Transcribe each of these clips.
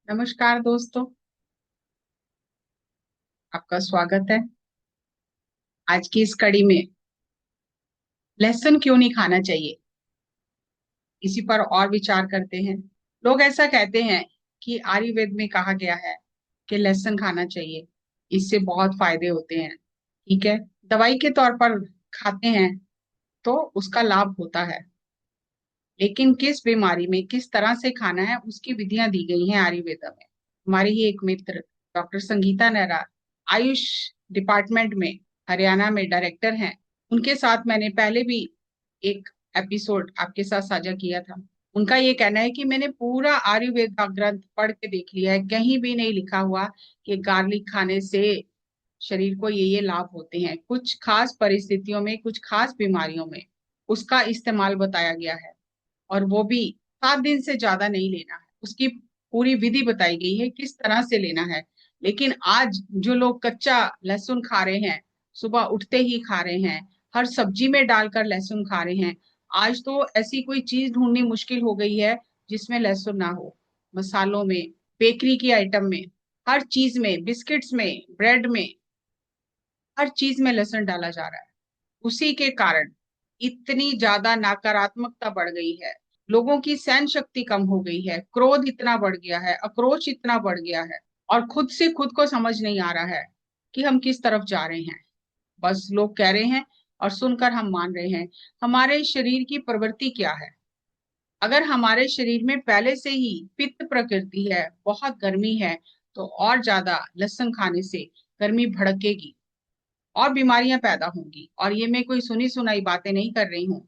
नमस्कार दोस्तों। आपका स्वागत है आज की इस कड़ी में। लहसुन क्यों नहीं खाना चाहिए, इसी पर और विचार करते हैं। लोग ऐसा कहते हैं कि आयुर्वेद में कहा गया है कि लहसुन खाना चाहिए, इससे बहुत फायदे होते हैं। ठीक है, दवाई के तौर पर खाते हैं तो उसका लाभ होता है, लेकिन किस बीमारी में किस तरह से खाना है उसकी विधियां दी गई हैं आयुर्वेद में। हमारी ही एक मित्र डॉक्टर संगीता नेहरा आयुष डिपार्टमेंट में हरियाणा में डायरेक्टर हैं। उनके साथ मैंने पहले भी एक एपिसोड आपके साथ साझा किया था। उनका ये कहना है कि मैंने पूरा आयुर्वेद का ग्रंथ पढ़ के देख लिया है, कहीं भी नहीं लिखा हुआ कि गार्लिक खाने से शरीर को ये लाभ होते हैं। कुछ खास परिस्थितियों में कुछ खास बीमारियों में उसका इस्तेमाल बताया गया है, और वो भी 7 दिन से ज्यादा नहीं लेना है। उसकी पूरी विधि बताई गई है किस तरह से लेना है। लेकिन आज जो लोग कच्चा लहसुन खा रहे हैं, सुबह उठते ही खा रहे हैं, हर सब्जी में डालकर लहसुन खा रहे हैं। आज तो ऐसी कोई चीज ढूंढनी मुश्किल हो गई है जिसमें लहसुन ना हो। मसालों में, बेकरी की आइटम में, हर चीज में, बिस्किट्स में, ब्रेड में, हर चीज में लहसुन डाला जा रहा है। उसी के कारण इतनी ज्यादा नकारात्मकता बढ़ गई है। लोगों की सहन शक्ति कम हो गई है, क्रोध इतना बढ़ गया है, आक्रोश इतना बढ़ गया है, और खुद से खुद को समझ नहीं आ रहा है कि हम किस तरफ जा रहे हैं। बस लोग कह रहे हैं और सुनकर हम मान रहे हैं। हमारे शरीर की प्रवृत्ति क्या है? अगर हमारे शरीर में पहले से ही पित्त प्रकृति है, बहुत गर्मी है, तो और ज्यादा लहसुन खाने से गर्मी भड़केगी और बीमारियां पैदा होंगी। और ये मैं कोई सुनी सुनाई बातें नहीं कर रही हूँ,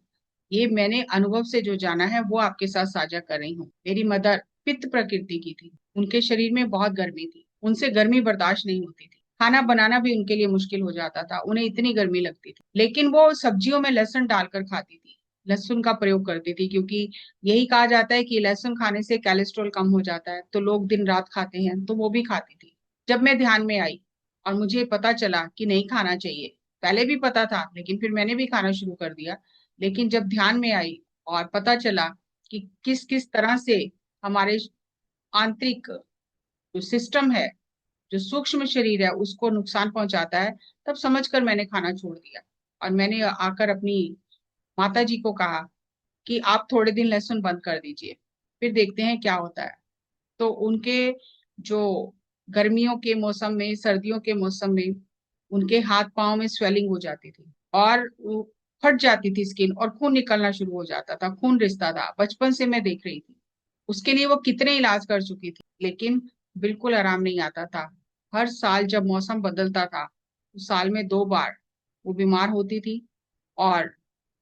ये मैंने अनुभव से जो जाना है वो आपके साथ साझा कर रही हूँ। मेरी मदर पित्त प्रकृति की थी, उनके शरीर में बहुत गर्मी थी, उनसे गर्मी बर्दाश्त नहीं होती थी, खाना बनाना भी उनके लिए मुश्किल हो जाता था, उन्हें इतनी गर्मी लगती थी। लेकिन वो सब्जियों में लहसुन डालकर खाती थी, लहसुन का प्रयोग करती थी, क्योंकि यही कहा जाता है कि लहसुन खाने से कोलेस्ट्रॉल कम हो जाता है, तो लोग दिन रात खाते हैं, तो वो भी खाती थी। जब मैं ध्यान में आई और मुझे पता चला कि नहीं खाना चाहिए, पहले भी पता था लेकिन फिर मैंने भी खाना शुरू कर दिया। लेकिन जब ध्यान में आई और पता चला कि किस किस तरह से हमारे आंतरिक जो सिस्टम है, जो सूक्ष्म शरीर है, उसको नुकसान पहुंचाता है, तब समझकर मैंने खाना छोड़ दिया। और मैंने आकर अपनी माता जी को कहा कि आप थोड़े दिन लहसुन बंद कर दीजिए, फिर देखते हैं क्या होता है। तो उनके जो गर्मियों के मौसम में, सर्दियों के मौसम में उनके हाथ पांव में स्वेलिंग हो जाती थी, और वो फट जाती थी स्किन, और खून निकलना शुरू हो जाता था, खून रिसता था। बचपन से मैं देख रही थी। उसके लिए वो कितने इलाज कर चुकी थी, लेकिन बिल्कुल आराम नहीं आता था। हर साल जब मौसम बदलता था, तो साल में 2 बार वो बीमार होती थी, और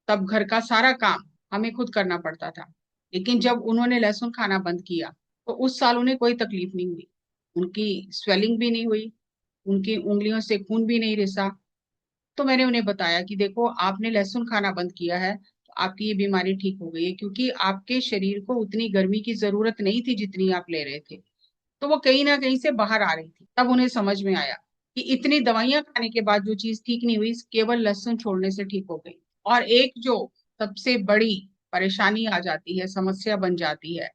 तब घर का सारा काम हमें खुद करना पड़ता था। लेकिन जब उन्होंने लहसुन खाना बंद किया, तो उस साल उन्हें कोई तकलीफ नहीं हुई, उनकी स्वेलिंग भी नहीं हुई, उनकी उंगलियों से खून भी नहीं रिसा। तो मैंने उन्हें बताया कि देखो, आपने लहसुन खाना बंद किया है तो आपकी ये बीमारी ठीक हो गई है, क्योंकि आपके शरीर को उतनी गर्मी की जरूरत नहीं थी जितनी आप ले रहे थे। तो वो कहीं ना कहीं से बाहर आ रही थी। तब उन्हें समझ में आया कि इतनी दवाइयां खाने के बाद जो चीज ठीक नहीं हुई, केवल लहसुन छोड़ने से ठीक हो गई। और एक जो सबसे बड़ी परेशानी आ जाती है, समस्या बन जाती है,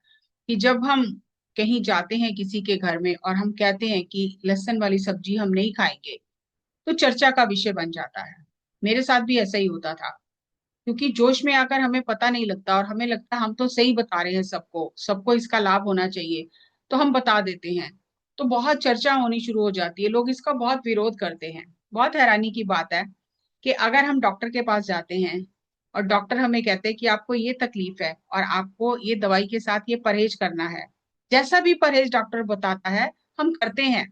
कि जब हम कहीं जाते हैं किसी के घर में और हम कहते हैं कि लहसुन वाली सब्जी हम नहीं खाएंगे, तो चर्चा का विषय बन जाता है। मेरे साथ भी ऐसा ही होता था, क्योंकि जोश में आकर हमें पता नहीं लगता, और हमें लगता है हम तो सही बता रहे हैं, सबको सबको इसका लाभ होना चाहिए, तो हम बता देते हैं। तो बहुत चर्चा होनी शुरू हो जाती है, लोग इसका बहुत विरोध करते हैं। बहुत हैरानी की बात है कि अगर हम डॉक्टर के पास जाते हैं और डॉक्टर हमें कहते हैं कि आपको ये तकलीफ है और आपको ये दवाई के साथ ये परहेज करना है, जैसा भी परहेज डॉक्टर बताता है हम करते हैं,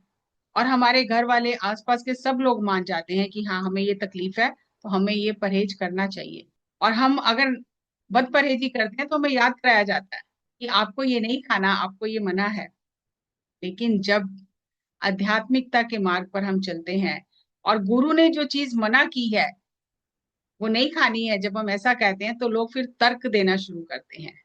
और हमारे घर वाले, आसपास के सब लोग मान जाते हैं कि हाँ, हमें ये तकलीफ है तो हमें ये परहेज करना चाहिए। और हम अगर बद परहेजी करते हैं तो हमें याद कराया जाता है कि आपको ये नहीं खाना, आपको ये मना है। लेकिन जब आध्यात्मिकता के मार्ग पर हम चलते हैं और गुरु ने जो चीज मना की है वो नहीं खानी है, जब हम ऐसा कहते हैं तो लोग फिर तर्क देना शुरू करते हैं,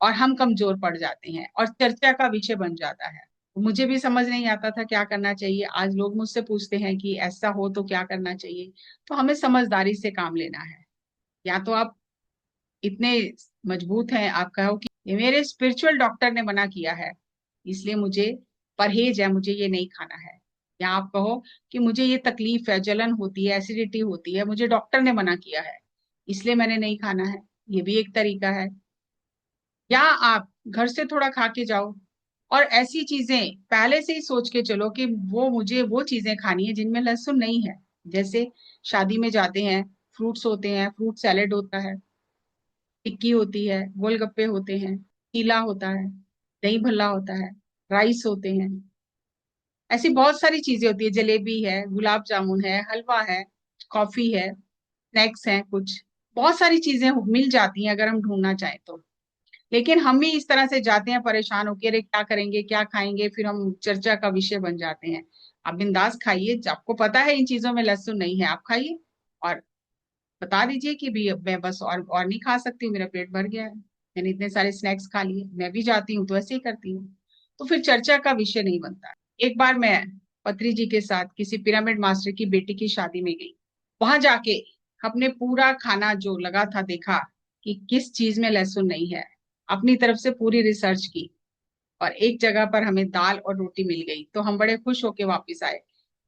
और हम कमजोर पड़ जाते हैं और चर्चा का विषय बन जाता है। मुझे भी समझ नहीं आता था क्या करना चाहिए। आज लोग मुझसे पूछते हैं कि ऐसा हो तो क्या करना चाहिए। तो हमें समझदारी से काम लेना है। या तो आप इतने मजबूत हैं, आप कहो कि ये मेरे स्पिरिचुअल डॉक्टर ने मना किया है, इसलिए मुझे परहेज है, मुझे ये नहीं खाना है। या आप कहो कि मुझे ये तकलीफ है, जलन होती है, एसिडिटी होती है, मुझे डॉक्टर ने मना किया है इसलिए मैंने नहीं खाना है, ये भी एक तरीका है। या आप घर से थोड़ा खा के जाओ और ऐसी चीजें पहले से ही सोच के चलो कि मुझे वो चीजें खानी है जिनमें लहसुन नहीं है। जैसे शादी में जाते हैं, फ्रूट्स होते हैं, फ्रूट सैलेड होता है, टिक्की होती है, गोलगप्पे होते हैं, चीला होता है, दही भल्ला होता है, राइस होते हैं, ऐसी बहुत सारी चीजें होती है, जलेबी है, गुलाब जामुन है, हलवा है, कॉफी है, स्नैक्स हैं कुछ, बहुत सारी चीजें मिल जाती हैं अगर हम ढूंढना चाहें तो। लेकिन हम ही इस तरह से जाते हैं परेशान होकर, अरे क्या करेंगे क्या खाएंगे, फिर हम चर्चा का विषय बन जाते हैं। आप बिंदास खाइए, आपको पता है इन चीजों में लहसुन नहीं है, आप खाइए और बता दीजिए कि भी अब मैं बस और नहीं खा सकती हूँ, मेरा पेट भर गया है, मैंने इतने सारे स्नैक्स खा लिए। मैं भी जाती हूँ तो ऐसे ही करती हूँ, तो फिर चर्चा का विषय नहीं बनता। एक बार मैं पत्री जी के साथ किसी पिरामिड मास्टर की बेटी की शादी में गई। वहां जाके हमने पूरा खाना जो लगा था देखा कि किस चीज में लहसुन नहीं है, अपनी तरफ से पूरी रिसर्च की, और एक जगह पर हमें दाल और रोटी मिल गई, तो हम बड़े खुश होके वापस आए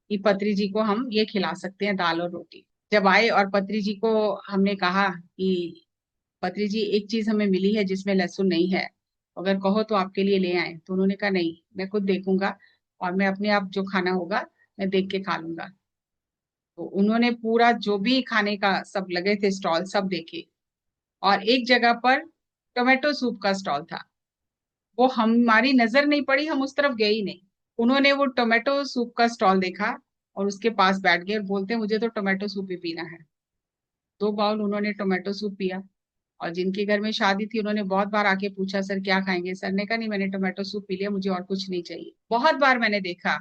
कि पत्री जी को हम ये खिला सकते हैं, दाल और रोटी। जब आए और पत्री जी को हमने कहा कि पत्री जी एक चीज हमें मिली है जिसमें लहसुन नहीं है, अगर कहो तो आपके लिए ले आए, तो उन्होंने कहा नहीं, मैं खुद देखूंगा और मैं अपने आप जो खाना होगा मैं देख के खा लूंगा। तो उन्होंने पूरा जो भी खाने का सब लगे थे स्टॉल सब देखे, और एक जगह पर टोमेटो सूप का स्टॉल था, वो हमारी नजर नहीं पड़ी, हम उस तरफ गए ही नहीं। उन्होंने वो टोमेटो सूप का स्टॉल देखा और उसके पास बैठ गए और बोलते मुझे तो टोमेटो सूप ही पीना है। 2 बाउल उन्होंने टोमेटो सूप पिया। और जिनके घर में शादी थी उन्होंने बहुत बार आके पूछा सर क्या खाएंगे, सर ने कहा नहीं मैंने टोमेटो सूप पी लिया, मुझे और कुछ नहीं चाहिए। बहुत बार मैंने देखा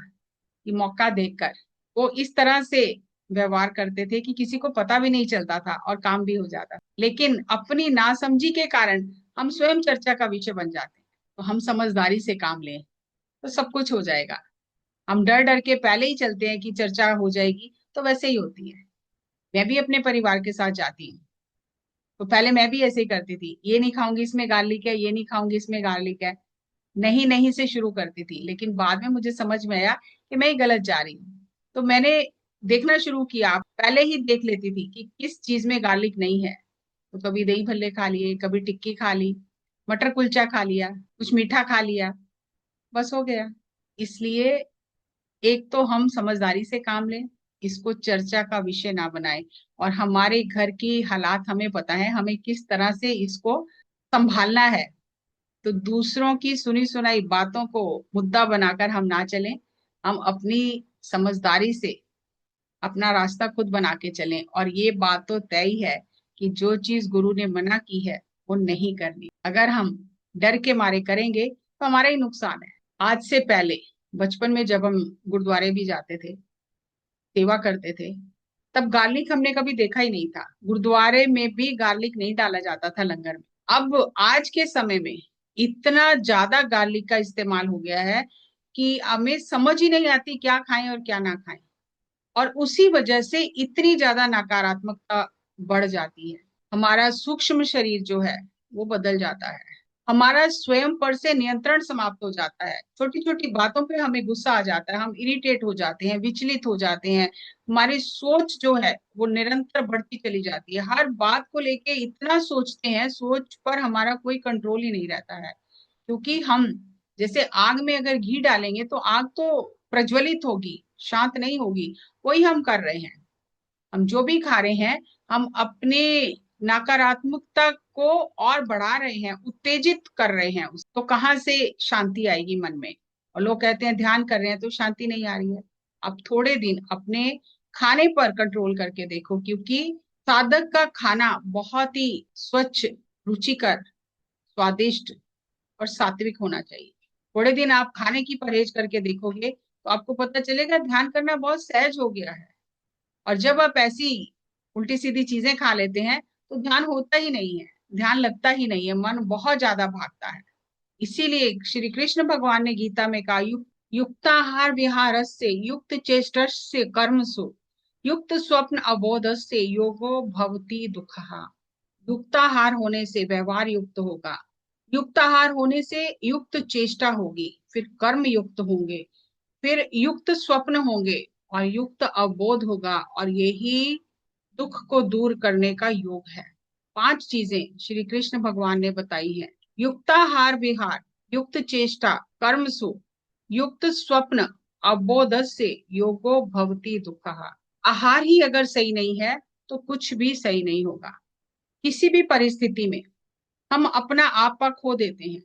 कि मौका देखकर वो इस तरह से व्यवहार करते थे कि किसी को पता भी नहीं चलता था और काम भी हो जाता। लेकिन अपनी नासमझी के कारण हम स्वयं चर्चा का विषय बन जाते हैं। तो हम समझदारी से काम लें तो सब कुछ हो जाएगा। हम डर डर के पहले ही चलते हैं कि चर्चा हो जाएगी, तो वैसे ही होती है। मैं भी अपने परिवार के साथ जाती हूँ, तो पहले मैं भी ऐसे ही करती थी, ये नहीं खाऊंगी इसमें गार्लिक है, ये नहीं खाऊंगी इसमें गार्लिक है, नहीं नहीं से शुरू करती थी। लेकिन बाद में मुझे समझ में आया कि मैं ही गलत जा रही हूँ, तो मैंने देखना शुरू किया, पहले ही देख लेती थी कि किस चीज में गार्लिक नहीं है। तो कभी दही भल्ले खा लिए, कभी टिक्की खा ली, मटर कुलचा खा लिया, कुछ मीठा खा लिया, बस हो गया। इसलिए एक तो हम समझदारी से काम लें, इसको चर्चा का विषय ना बनाएं, और हमारे घर की हालात हमें पता है, हमें किस तरह से इसको संभालना है। तो दूसरों की सुनी सुनाई बातों को मुद्दा बनाकर हम ना चलें, हम अपनी समझदारी से अपना रास्ता खुद बना के चलें। और ये बात तो तय ही है कि जो चीज गुरु ने मना की है वो नहीं करनी। अगर हम डर के मारे करेंगे तो हमारा ही नुकसान है। आज से पहले बचपन में जब हम गुरुद्वारे भी जाते थे, सेवा करते थे, तब गार्लिक हमने कभी देखा ही नहीं था, गुरुद्वारे में भी गार्लिक नहीं डाला जाता था लंगर में। अब आज के समय में इतना ज्यादा गार्लिक का इस्तेमाल हो गया है कि हमें समझ ही नहीं आती क्या खाएं और क्या ना खाएं, और उसी वजह से इतनी ज्यादा नकारात्मकता बढ़ जाती है। हमारा सूक्ष्म शरीर जो है वो बदल जाता है, हमारा स्वयं पर से नियंत्रण समाप्त हो जाता है, छोटी छोटी बातों पे हमें गुस्सा आ जाता है, हम इरिटेट हो जाते हैं, विचलित हो जाते हैं, हमारी सोच जो है वो निरंतर बढ़ती चली जाती है, हर बात को लेके इतना सोचते हैं, सोच पर हमारा कोई कंट्रोल ही नहीं रहता है। क्योंकि हम जैसे आग में अगर घी डालेंगे तो आग तो प्रज्वलित होगी, शांत नहीं होगी, वही हम कर रहे हैं। हम जो भी खा रहे हैं, हम अपने नकारात्मकता को और बढ़ा रहे हैं, उत्तेजित कर रहे हैं तो कहाँ से शांति आएगी मन में। और लोग कहते हैं ध्यान कर रहे हैं तो शांति नहीं आ रही है। अब थोड़े दिन अपने खाने पर कंट्रोल करके देखो, क्योंकि साधक का खाना बहुत ही स्वच्छ, रुचिकर, स्वादिष्ट और सात्विक होना चाहिए। थोड़े दिन आप खाने की परहेज करके देखोगे तो आपको पता चलेगा ध्यान करना बहुत सहज हो गया है। और जब आप ऐसी उल्टी सीधी चीजें खा लेते हैं तो ध्यान होता ही नहीं है, ध्यान लगता ही नहीं है, मन बहुत ज्यादा भागता है। इसीलिए श्री कृष्ण भगवान ने गीता में कहा, युक्ताहार विहारस्य युक्त चेष्टस्य कर्मसु युक्त स्वप्न अबोधस्य योगो भवति दुःखः। युक्ताहार होने से व्यवहार युक्त होगा, युक्ताहार होने से युक्त चेष्टा होगी, फिर कर्म युक्त होंगे, फिर युक्त स्वप्न होंगे, और युक्त अवबोध होगा, और यही दुख को दूर करने का योग है। 5 चीजें श्री कृष्ण भगवान ने बताई हैं। युक्ताहार विहार, युक्त चेष्टा, कर्मसु, युक्त स्वप्न, अवबोधस्य योगो भवति दुःखः। आहार ही अगर सही नहीं है तो कुछ भी सही नहीं होगा। किसी भी परिस्थिति में हम अपना आपा खो देते हैं,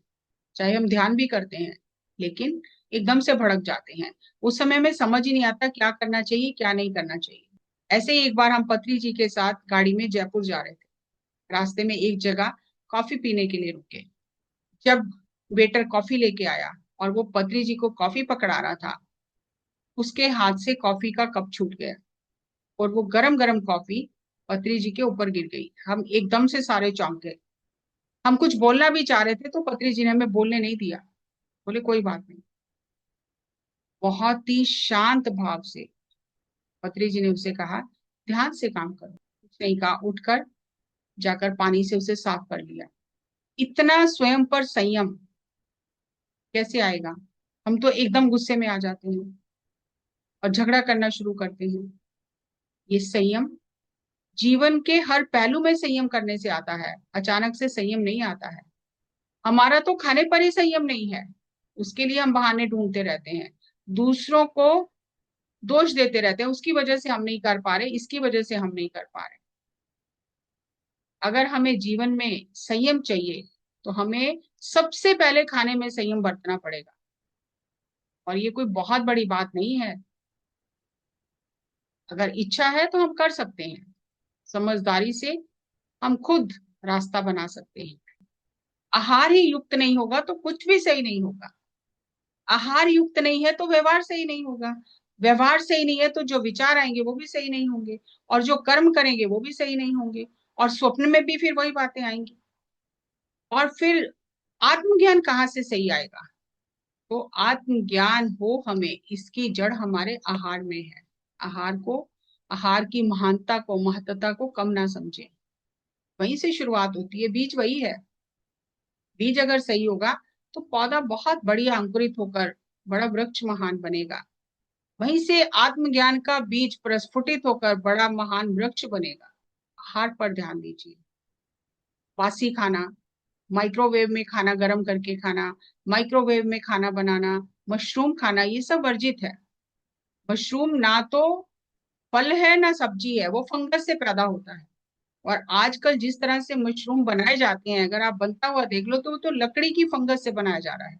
चाहे हम ध्यान भी करते हैं, लेकिन एकदम से भड़क जाते हैं। उस समय में समझ ही नहीं आता क्या करना चाहिए क्या नहीं करना चाहिए। ऐसे ही एक बार हम पत्री जी के साथ गाड़ी में जयपुर जा रहे थे। रास्ते में एक जगह कॉफी पीने के लिए रुके। जब वेटर कॉफी लेके आया और वो पत्री जी को कॉफी पकड़ा रहा था, उसके हाथ से कॉफी का कप छूट गया और वो गरम गरम कॉफी पत्री जी के ऊपर गिर गई। हम एकदम से सारे चौंक गए। हम कुछ बोलना भी चाह रहे थे तो पत्री जी ने हमें बोलने नहीं दिया। बोले कोई बात नहीं। बहुत ही शांत भाव से पत्री जी ने उसे कहा, ध्यान से काम करो। कुछ नहीं कहा, उठकर जाकर पानी से उसे साफ कर लिया। इतना स्वयं पर संयम कैसे आएगा? हम तो एकदम गुस्से में आ जाते हैं और झगड़ा करना शुरू करते हैं। ये संयम जीवन के हर पहलू में संयम करने से आता है, अचानक से संयम नहीं आता है। हमारा तो खाने पर ही संयम नहीं है, उसके लिए हम बहाने ढूंढते रहते हैं, दूसरों को दोष देते रहते हैं, उसकी वजह से हम नहीं कर पा रहे, इसकी वजह से हम नहीं कर पा रहे। अगर हमें जीवन में संयम चाहिए तो हमें सबसे पहले खाने में संयम बरतना पड़ेगा। और ये कोई बहुत बड़ी बात नहीं है। अगर इच्छा है तो हम कर सकते हैं, समझदारी से हम खुद रास्ता बना सकते हैं। आहार ही युक्त नहीं होगा तो कुछ भी सही नहीं होगा। आहार युक्त नहीं है तो व्यवहार सही नहीं होगा। व्यवहार सही नहीं है तो जो विचार आएंगे वो भी सही नहीं होंगे, और जो कर्म करेंगे वो भी सही नहीं होंगे, और स्वप्न में भी फिर वही बातें आएंगी। और फिर आत्मज्ञान कहाँ से सही आएगा? तो आत्मज्ञान हो हमें, इसकी जड़ हमारे आहार में है। आहार को, आहार की महानता को, महत्ता को कम ना समझे। वहीं से शुरुआत होती है, बीज वही है। बीज अगर सही होगा तो पौधा बहुत बढ़िया अंकुरित होकर बड़ा वृक्ष महान बनेगा। वहीं से आत्मज्ञान का बीज प्रस्फुटित होकर बड़ा महान वृक्ष बनेगा। आहार पर ध्यान दीजिए। बासी खाना, माइक्रोवेव में खाना गर्म करके खाना, माइक्रोवेव में खाना बनाना, मशरूम खाना, ये सब वर्जित है। मशरूम ना तो फल है ना सब्जी है, वो फंगस से पैदा होता है। और आजकल जिस तरह से मशरूम बनाए जाते हैं, अगर आप बनता हुआ देख लो तो वो तो लकड़ी की फंगस से बनाया जा रहा है।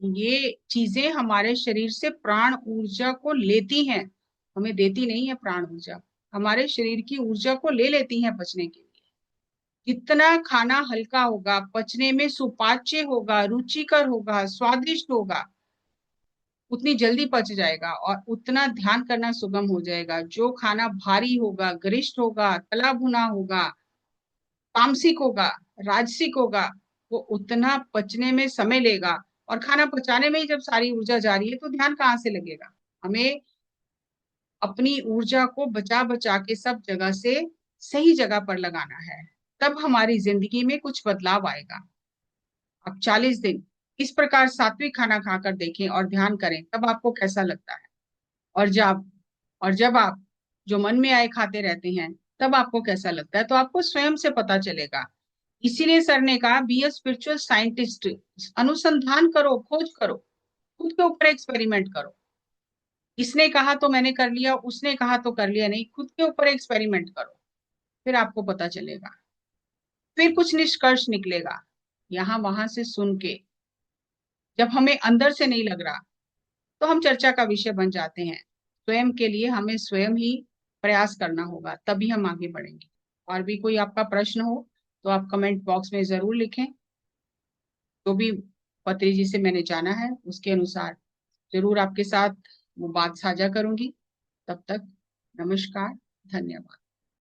ये चीजें हमारे शरीर से प्राण ऊर्जा को लेती हैं, हमें देती नहीं है प्राण ऊर्जा। हमारे शरीर की ऊर्जा को ले लेती हैं पचने के लिए। जितना खाना हल्का होगा, पचने में सुपाच्य होगा, रुचिकर होगा, स्वादिष्ट होगा, उतनी जल्दी पच जाएगा और उतना ध्यान करना सुगम हो जाएगा। जो खाना भारी होगा, गरिष्ठ होगा, तला भुना होगा, तामसिक होगा, राजसिक होगा, वो उतना पचने में समय लेगा। और खाना पचाने में ही जब सारी ऊर्जा जा रही है तो ध्यान कहाँ से लगेगा? हमें अपनी ऊर्जा को बचा बचा के सब जगह से सही जगह पर लगाना है, तब हमारी जिंदगी में कुछ बदलाव आएगा। अब 40 दिन इस प्रकार सात्विक खाना खाकर देखें और ध्यान करें, तब आपको कैसा लगता है। और जब आप जो मन में आए खाते रहते हैं, तब आपको कैसा लगता है, तो आपको स्वयं से पता चलेगा। इसीलिए सर ने कहा, बी ए स्पिरिचुअल साइंटिस्ट। अनुसंधान करो, खोज करो, खुद के ऊपर एक्सपेरिमेंट करो। इसने कहा तो मैंने कर लिया, उसने कहा तो कर लिया, नहीं, खुद के ऊपर एक्सपेरिमेंट करो, फिर आपको पता चलेगा, फिर कुछ निष्कर्ष निकलेगा। यहाँ वहां से सुन के जब हमें अंदर से नहीं लग रहा तो हम चर्चा का विषय बन जाते हैं। स्वयं के लिए हमें स्वयं ही प्रयास करना होगा, तभी हम आगे बढ़ेंगे। और भी कोई आपका प्रश्न हो तो आप कमेंट बॉक्स में जरूर लिखें। जो भी पत्री जी से मैंने जाना है उसके अनुसार जरूर आपके साथ वो बात साझा करूंगी। तब तक नमस्कार, धन्यवाद।